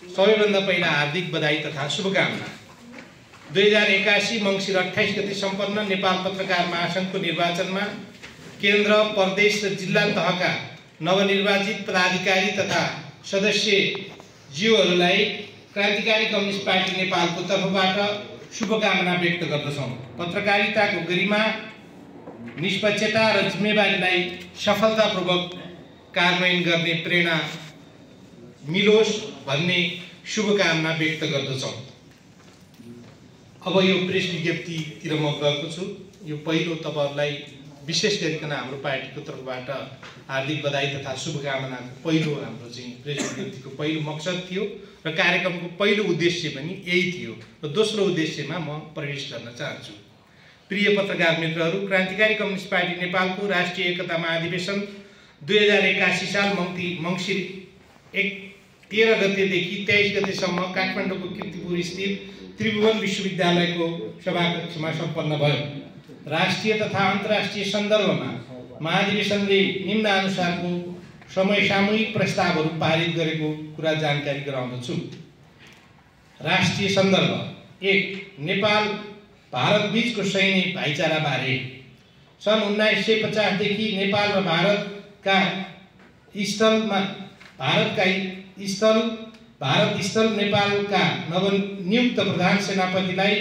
सबैभन्दा पहिला हार्दिक बधाई तथा शुभकामना। 2081 मङ्सिर 28 गते सम्पन्न नेपाल पत्रकार महासङ्घको निर्वाचनमा केन्द्र, प्रदेश र जिल्ला तहका नवनिर्वाचित पदाधिकारी तथा सदस्यज्यूहरूलाई क्रान्तिकारी कम्युनिस्ट पार्टी नेपालको तर्फबाट शुभकामना व्यक्त गर्दछौँ। पत्रकारिताको गरिमा, निष्पक्षता र जिम्मेवारीलाई सफलतापूर्वक कार्यान्वयन गर्ने प्रेरणा मिलोस् भन्ने शुभकामना व्यक्त गर्दछौँ। अब यो प्रेस विज्ञप्तितिर म गएको छु। यो पहिलो तपाईहरुलाई विशेष गरिकन हाम्रो पार्टीको तर्फबाट हार्दिक बधाई तथा शुभकामनाको पहिलो हाम्रो चाहिँ प्रेस विज्ञप्तिको पहिलो मकसद थियो र कार्यक्रमको पहिलो उद्देश्य पनि यही थियो। र दोस्रो उद्देश्यमा म प्रवेश गर्न चाहन्छु। प्रिय पत्रकार मित्रहरू, क्रान्तिकारी कम्युनिस्ट पार्टी नेपालको राष्ट्रिय एकता महाधिवेशन 2081 साल मङ्सिर 13 गतेदेखि 23 गतेसम्म काठमाडौँको कीर्तिपुर स्थित त्रिभुवन विश्वविद्यालयको सभाकक्षमा सम्पन्न भयो। राष्ट्रिय तथा अन्तर्राष्ट्रिय सन्दर्भमा महाधिवेशनले निम्नानुसारको समसामयिक प्रस्तावहरू पारित गरेको कुरा जानकारी गराउँदछु। राष्ट्रिय सन्दर्भ: 1. नेपाल भारत बीचको सैन्य भाइचारा बारे। सन् 1950 देखि नेपाल र भारत स्थल नेपालका नवनियुक्त प्रधान सेनापतिलाई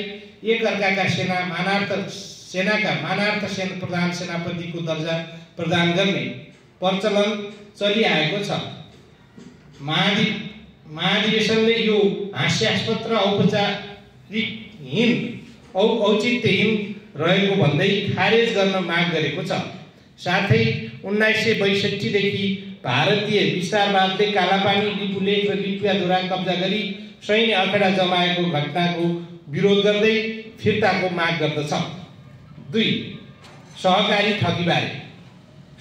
एकअर्काका सेनाका मानार्थ प्रधान सेनापतिको दर्जा प्रदान गर्ने प्रचलन चलिआएको छ। महाधिवेशनले यो हास्यास्पद र औचित्यहीन रहेको भन्दै खारेज गर्न माग गरेको छ। साथै 1962 देखि भारतीय विस्तारवादले कालापानी, लिपुलेख र लिपुवाद्वारा कब्जा गरी सैन्य अखेडा जमाएको घटनाको विरोध गर्दै फिर्ताको माग गर्दछ। 2. सहकारी ठगीबारे।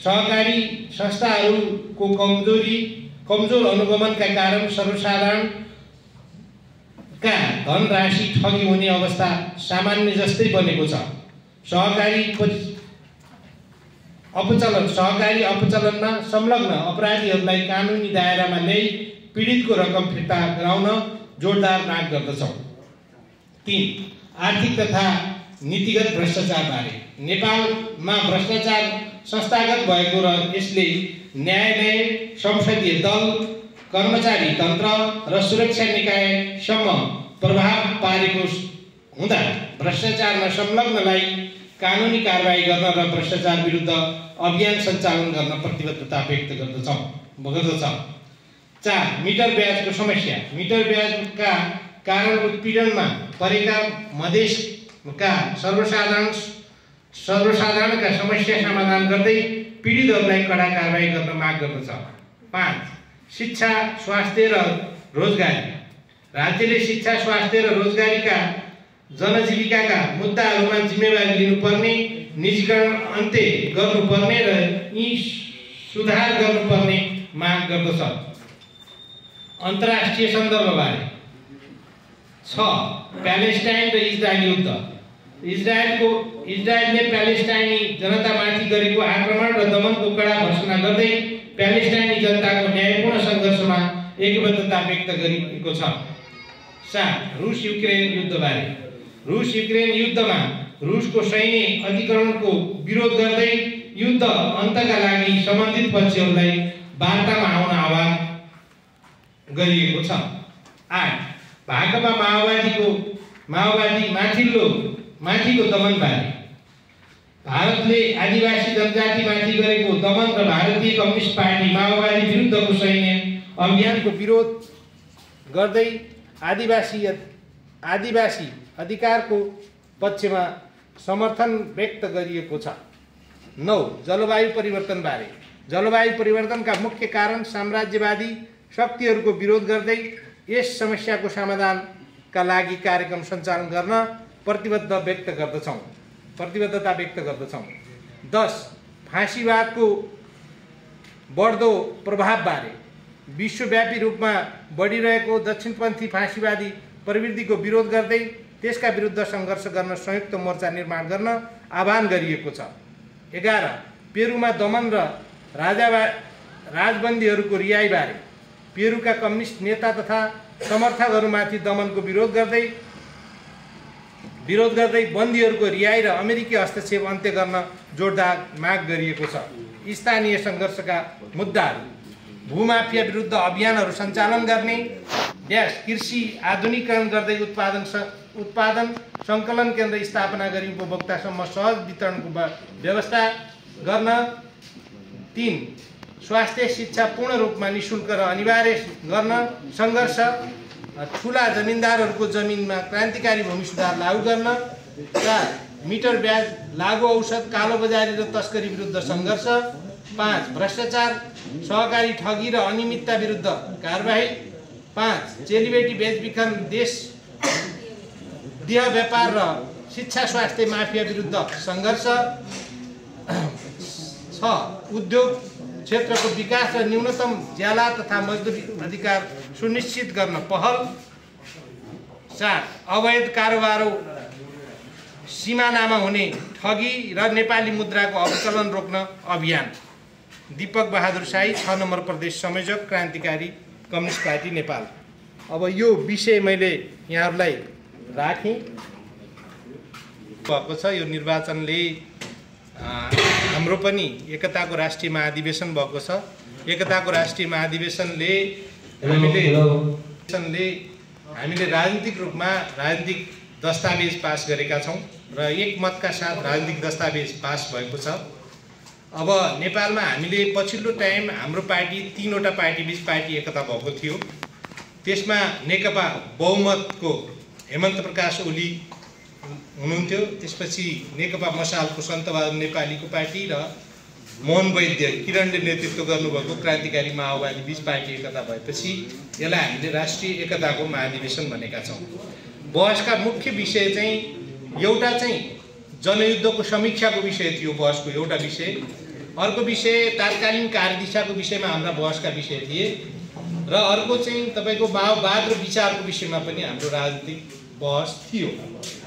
सहकारी संस्थाहरूको कमजोर अनुगमनका कारण सर्वसाधारणका धनराशि ठगी हुने अवस्था सामान्य जस्तै बनेको छ। सहकारी अपचलनमा संलग्न अपराधीहरूलाई कानुनी दायरामा ल्याई पीडितको रकम फिर्ता गराउन जोडदार माग गर्दछौँ। 3. आर्थिक तथा नीतिगत भ्रष्टाचार बारे। नेपालमा भ्रष्टाचार संस्थागत भएको र यसले न्यायालय, संसदीय दल, कर्मचारी तन्त्र र सुरक्षा निकायसम्म प्रभाव पारेको हुँदा भ्रष्टाचारमा संलग्नलाई कानुनी कारबाही गर्न र भ्रष्टाचार विरुद्ध अभियान सञ्चालन गर्न प्रतिबद्धता व्यक्त गर्दछ। 4. मिटर ब्याजको समस्या। मिटर ब्याजका कारण उत्पीडनमा परेका मधेसका सर्वसाधारणका समस्या समाधान गर्दै पीडितहरूलाई कडा कारबाही गर्न माग गर्दछ। 5. शिक्षा, स्वास्थ्य र रोजगारी। राज्यले शिक्षा, स्वास्थ्य र रोजगारीका जनजीविकाका मुद्दाहरूमा जिम्मेवारी लिनुपर्ने, निजीकरण अन्त्य गर्नुपर्ने र यी सुधार गर्नुपर्ने माग गर्दछ। अन्तर्राष्ट्रिय सन्दर्भबारे। 6. प्यालेस्टाइन र इजरायल युद्ध। इजरायलले प्यालेस्टाइनी जनतामाथि गरेको आक्रमण र दमनको कडा भर्त्सना गर्दै प्यालेस्टाइनी जनताको न्यायपूर्ण सङ्घर्षमा एकबद्धता व्यक्त गरेको छ। 7. रुस युक्रेन युद्धबारे। रुस युक्रेन युद्धमा रुसको सैन्य अधिकरणको विरोध गर्दै युद्ध अन्तका लागि सम्बन्धित पक्षहरूलाई वार्तामा आउन आह्वान गरिएको छ। 8. भाकपा माथिको दमनबारे। भारतले आदिवासी जनजातिमाथि गरेको दमन र भारतीय कम्युनिस्ट पार्टी माओवादी विरुद्धको सैन्य अभियानको विरोध गर्दै आदिवासी अधिकारको पक्षमा समर्थन व्यक्त गरिएको छ। 9. जलवायु परिवर्तन बारे। जलवायु परिवर्तनका मुख्य कारण साम्राज्यवादी शक्तिहरूको विरोध गर्दै यस समस्याको समाधानका लागि कार्यक्रम सञ्चालन गर्न प्रतिबद्धता व्यक्त गर्दछौँ। 10. फाँसीवादको बढ्दो प्रभाव बारे। विश्वव्यापी रूपमा बढिरहेको दक्षिणपन्थी फाँसीवादी प्रवृत्तिको विरोध गर्दै त्यसका विरुद्ध सङ्घर्ष गर्न संयुक्त मोर्चा निर्माण गर्न आह्वान गरिएको छ। 11. पेरुमा दमन र राजबन्दीहरूको रिहाई बारे। पेरुका कम्युनिस्ट नेता तथा समर्थकहरूमाथि दमनको विरोध गर्दै बन्दीहरूको रिहाई र अमेरिकी हस्तक्षेप अन्त्य गर्न जोडदार माग गरिएको छ। स्थानीय सङ्घर्षका मुद्दाहरू: भूमाफिया विरुद्ध अभियानहरू सञ्चालन गर्ने, कृषि आधुनिकीकरण गर्दै उत्पादन सङ्कलन केन्द्र स्थापना गरी उपभोक्तासम्म सहज वितरणको व्यवस्था गर्न। 3. स्वास्थ्य शिक्षा पूर्ण रूपमा निःशुल्क र अनिवार्य गर्न सङ्घर्ष। ठुला जमिनदारहरूको जमिनमा क्रान्तिकारी भूमि सुधार लागू गर्न। 4. मिटर ब्याज लागू औषध कालोबजारी र तस्करी विरुद्ध सङ्घर्ष। 5. भ्रष्टाचार सहकारी ठगी र अनियमितता विरुद्ध कारबाही। 5. चेलीबेटी बेचबिखन देह व्यापार र शिक्षा स्वास्थ्य माफिया विरुद्ध सङ्घर्ष। 6. उद्योग क्षेत्रको विकास र न्यूनतम ज्याला तथा मजदुरी अधिकार सुनिश्चित गर्न पहल। 4. अवैध कारोबार सिमानामा हुने ठगी र नेपाली मुद्राको अवचलन रोक्न अभियान। दीपक बहादुर शाही, 6 नम्बर प्रदेश संयोजक, क्रान्तिकारी कम्युनिस्ट पार्टी नेपाल। अब यो विषय मैले यहाँहरूलाई राखेँ भएको छ। यो निर्वाचनले हाम्रो पनि एकताको राष्ट्रिय महाधिवेशन भएको छ। एकताको राष्ट्रिय महाधिवेशनले हामीले राजनीतिक रूपमा राजनीतिक दस्तावेज पास गरेका छौँ र एकमतका साथ राजनीतिक दस्तावेज पास भएको छ। अब नेपालमा हामीले पछिल्लो टाइम हाम्रो पार्टी 3वटा पार्टीबीच पार्टी एकता भएको थियो। त्यसमा नेकपा बहुमतको हेमन्त प्रकाश ओली हुनुहुन्थ्यो, त्यसपछि नेकपा मसालको सन्तबहादुर नेपालीको पार्टी र मोहन वैद्य किरणले नेतृत्व गर्नुभएको क्रान्तिकारी माओवादी बीच पार्टी एकता भएपछि यसलाई हामीले राष्ट्रिय एकताको महाधिवेशन भनेका छौँ। बहसका मुख्य विषय चाहिँ एउटा चाहिँ जनयुद्धको समीक्षाको विषय थियो, बहसको एउटा विषय। अर्को विषय तात्कालीन कार्यदिशाको विषयमा हाम्रा बहसका विषय थिए र अर्को चाहिँ तपाईँको माओवाद र विचारको विषयमा पनि हाम्रो राजनीतिक बहस थियो।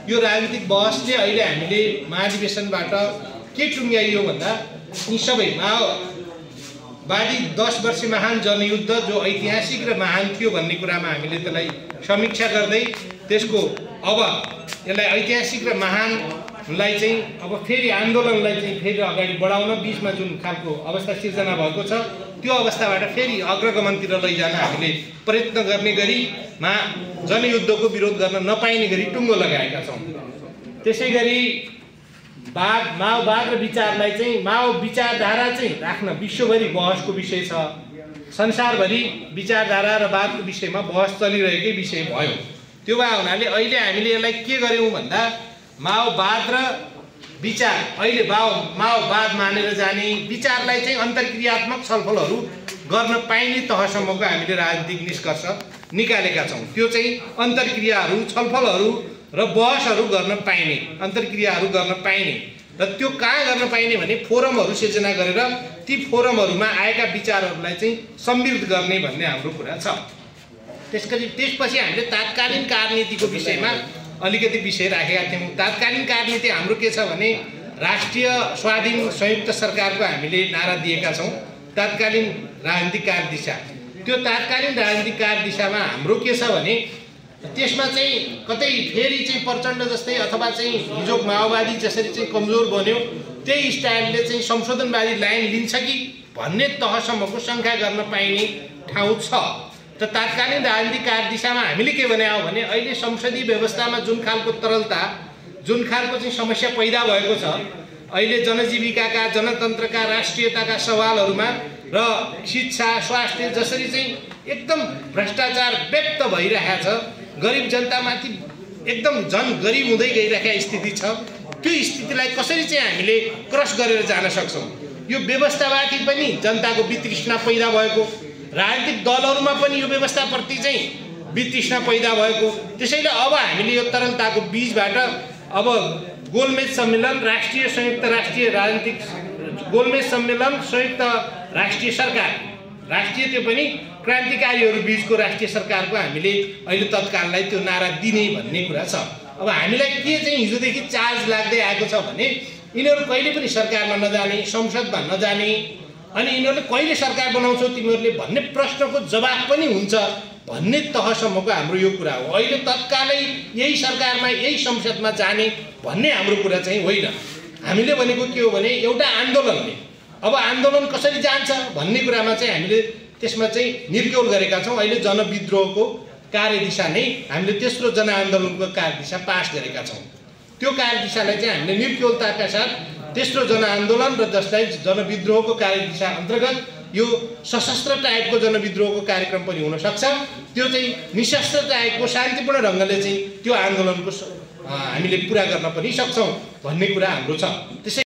यो राजनीतिक बहसले अहिले हामीले महाधिवेशनबाट के टुङ्ग्याइयो भन्दा यी सबै माओवादी 10 वर्ष महान जनयुद्ध जो ऐतिहासिक र महान थियो भन्ने कुरामा हामीले त्यसलाई समीक्षा गर्दै त्यसको अब यसलाई ऐतिहासिक र महानलाई चाहिँ अब फेरि आन्दोलनलाई चाहिँ फेरि अगाडि बढाउन बीचमा जुन खालको अवस्था सिर्जना भएको छ त्यो अवस्थाबाट फेरि अग्रगमनतिर लैजान हामीले प्रयत्न गर्ने गरी जनयुद्धको विरोध गर्न नपाइने गरी टुङ्गो लगाएका छौँ। त्यसै गरी माओवाद र विचारलाई चाहिँ विचारधारा चाहिँ राख्न विश्वभरि बहसको विषय छ। संसारभरि विचारधारा र वादको विषयमा बहस चलिरहेकै विषय भयो। त्यो भए हुनाले अहिले हामीले यसलाई के गर्यौँ भन्दा माओवाद र विचार अहिले माओवाद मानेर जाने विचारलाई चाहिँ अन्तर्क्रियात्मक छलफलहरू गर्न पाइने तहसम्मको हामीले राजनीतिक निष्कर्ष निकालेका छौँ। त्यो चाहिँ अन्तर्क्रियाहरू छलफलहरू र बहसहरू गर्न पाइने, अन्तर्क्रियाहरू गर्न पाइने र त्यो कहाँ गर्न पाइने भने फोरमहरू सिर्जना गरेर ती फोरमहरूमा आएका विचारहरूलाई चाहिँ समृद्ध गर्ने भन्ने हाम्रो कुरा छ। त्यसपछि हामीले तात्कालीन कार्यनीतिको विषयमा अलिकति विषय राखेका थियौँ। तात्कालीन कार्यनीति हाम्रो के छ भने राष्ट्रिय स्वाधीन संयुक्त सरकारको हामीले नारा दिएका छौँ, तात्कालीन राजनीतिक कार्यदिशा। त्यो तात्कालीन राजनीतिक कार्यदिशामा हाम्रो के छ भने त्यसमा चाहिँ कतै फेरि चाहिँ प्रचण्ड जस्तै अथवा चाहिँ हिजो माओवादी जसरी चाहिँ कमजोर बन्यो त्यही स्टाइलले चाहिँ संशोधनवादी लाइन लिन्छ कि भन्ने तहसम्मको शङ्का गर्न पाइने ठाउँ छ। त तात्कालीन राजनीतिक कार्यदिशामा हामीले के भने हो भने अहिले संसदीय व्यवस्थामा जुन खालको तरलता, जुन खालको चाहिँ समस्या पैदा भएको छ अहिले जनजीविकाका, जनतन्त्रका, राष्ट्रियताका सवालहरूमा र शिक्षा स्वास्थ्य जसरी चाहिँ एकदम भ्रष्टाचार व्यक्त भइरहेको छ, गरिब जनतामाथि एकदम झन गरिब हुँदै गइरहेको स्थिति छ। त्यो स्थितिलाई कसरी चाहिँ हामीले क्रस गरेर जान सक्छौँ? यो व्यवस्थामाथि पनि जनताको वितृष्णा पैदा भएको, राजनीतिक दलहरूमा पनि यो व्यवस्थाप्रति चाहिँ वितृष्णा पैदा भएको। त्यसैले अब हामीले यो तरलताको बीचबाट अब गोलमेज सम्मेलन, गोलमेज सम्मेलन, संयुक्त राष्ट्रिय सरकार, राष्ट्रिय त्यो पनि क्रान्तिकारीहरू बीचको राष्ट्रिय सरकारको हामीले अहिले तत्काललाई त्यो नारा दिने भन्ने कुरा छ। अब हामीलाई के चाहिँ हिजोदेखि चार्ज लाग्दै आएको छ भने यिनीहरू कहिले पनि सरकारमा नजाने, संसदमा नजाने अनि यिनीहरूले कहिले सरकार बनाउँछौ तिमीहरूले भन्ने प्रश्नको जवाफ पनि हुन्छ भन्ने तहसम्मको हाम्रो यो कुरा हो। अहिले तत्कालै यही सरकारमा यही संसदमा जाने भन्ने हाम्रो कुरा चाहिँ होइन। हामीले भनेको के हो भने एउटा आन्दोलनले अब आन्दोलन कसरी जान्छ भन्ने कुरामा चाहिँ हामीले त्यसमा चाहिँ निर्क्युल गरेका छौँ। अहिले जनविद्रोहको कार्यदिशा नै हामीले तेस्रो जनआन्दोलनको कार्यदिशा पास गरेका छौँ। त्यो कार्यदिशालाई चाहिँ हामीले निर्क्युलताका साथ तेस्रो जनआन्दोलन र जसलाई जनविद्रोहको कार्यदिशा अन्तर्गत यो सशस्त्र टाइपको जनविद्रोहको कार्यक्रम पनि हुन सक्छ। त्यो चाहिँ निशस्त्र टाइपको शान्तिपूर्ण ढङ्गले चाहिँ त्यो आन्दोलनको हामीले पुरा गर्न पनि सक्छौँ भन्ने कुरा हाम्रो छ। त्यसै